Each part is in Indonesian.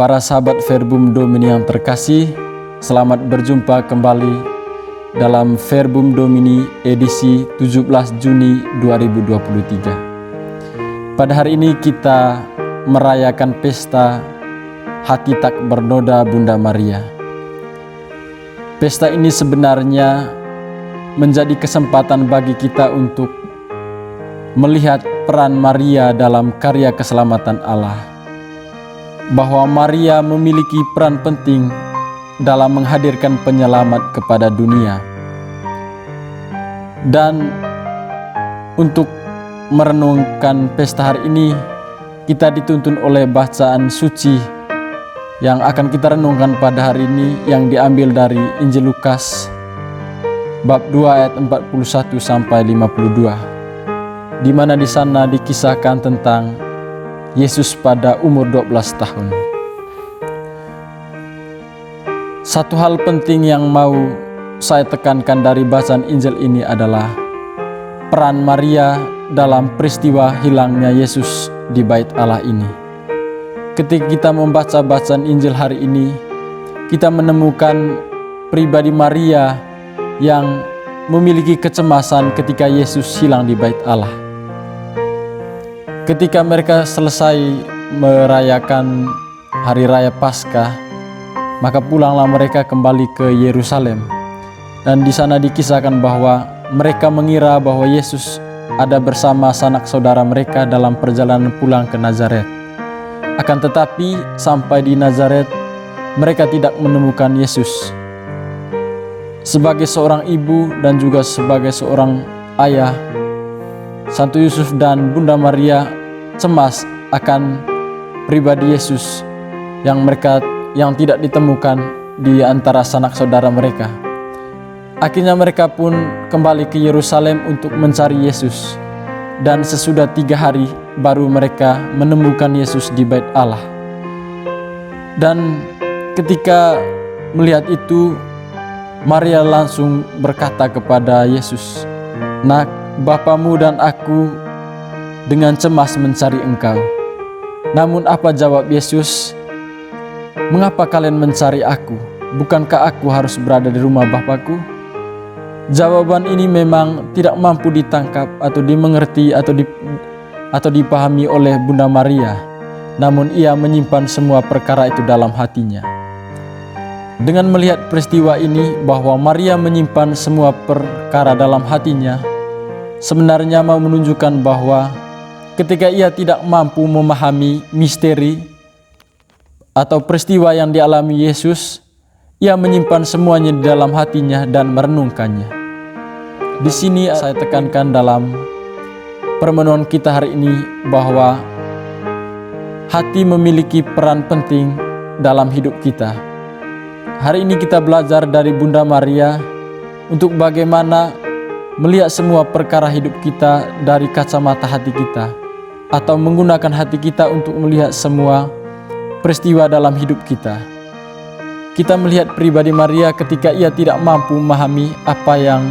Para sahabat Verbum Domini yang terkasih, selamat berjumpa kembali dalam Verbum Domini edisi 17 Juni 2023. Pada hari ini kita merayakan pesta Hati Tak Bernoda Bunda Maria. Pesta ini sebenarnya menjadi kesempatan bagi kita untuk melihat peran Maria dalam karya keselamatan Allah, bahwa Maria memiliki peran penting dalam menghadirkan penyelamat kepada dunia. Dan untuk merenungkan pesta hari ini, kita dituntun oleh bacaan suci yang akan kita renungkan pada hari ini, yang diambil dari Injil Lukas bab 2 ayat 41 sampai 52. Di mana di sana dikisahkan tentang Yesus pada umur 12 tahun. Satu hal penting yang mau saya tekankan dari bacaan Injil ini adalah peran Maria dalam peristiwa hilangnya Yesus di Bait Allah ini. Ketika kita membaca bacaan Injil hari ini, kita menemukan pribadi Maria yang memiliki kecemasan ketika Yesus hilang di Bait Allah. Ketika mereka selesai merayakan Hari Raya Paskah, maka pulanglah mereka kembali ke Yerusalem. Dan di sana dikisahkan bahwa mereka mengira bahwa Yesus ada bersama sanak saudara mereka dalam perjalanan pulang ke Nazaret. Akan tetapi sampai di Nazaret, mereka tidak menemukan Yesus. Sebagai seorang ibu dan juga sebagai seorang ayah, Santo Yusuf dan Bunda Maria cemas akan pribadi Yesus yang tidak ditemukan di antara sanak saudara mereka. Akhirnya mereka pun kembali ke Yerusalem untuk mencari Yesus. Dan sesudah 3 hari baru mereka menemukan Yesus di Bait Allah. Dan ketika melihat itu, Maria langsung berkata kepada Yesus, "Nak, Bapamu dan aku dengan cemas mencari Engkau." Namun apa jawab Yesus? "Mengapa kalian mencari aku? Bukankah aku harus berada di rumah Bapakku?" Jawaban ini memang tidak mampu ditangkap atau dimengerti atau dipahami oleh Bunda Maria. Namun ia menyimpan semua perkara itu dalam hatinya. Dengan melihat peristiwa ini, bahwa Maria menyimpan semua perkara dalam hatinya, sebenarnya mau menunjukkan bahwa ketika ia tidak mampu memahami misteri atau peristiwa yang dialami Yesus, ia menyimpan semuanya di dalam hatinya dan merenungkannya. Di sini saya tekankan dalam permenuhan kita hari ini bahwa hati memiliki peran penting dalam hidup kita. Hari ini kita belajar dari Bunda Maria untuk bagaimana melihat semua perkara hidup kita dari kacamata hati kita, atau menggunakan hati kita untuk melihat semua peristiwa dalam hidup kita. Kita melihat pribadi Maria ketika ia tidak mampu memahami apa yang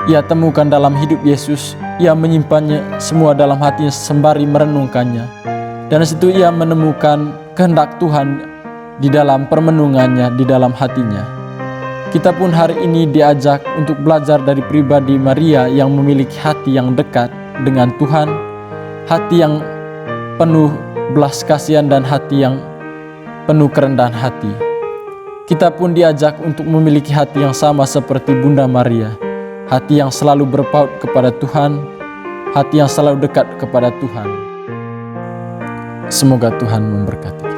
ia temukan dalam hidup Yesus. Ia menyimpannya semua dalam hatinya sembari merenungkannya. Dan situ ia menemukan kehendak Tuhan di dalam permenungannya, di dalam hatinya. Kita pun hari ini diajak untuk belajar dari pribadi Maria yang memiliki hati yang dekat dengan Tuhan, hati yang penuh belas kasihan dan hati yang penuh kerendahan hati. Kita pun diajak untuk memiliki hati yang sama seperti Bunda Maria, hati yang selalu berpaut kepada Tuhan, hati yang selalu dekat kepada Tuhan. Semoga Tuhan memberkati.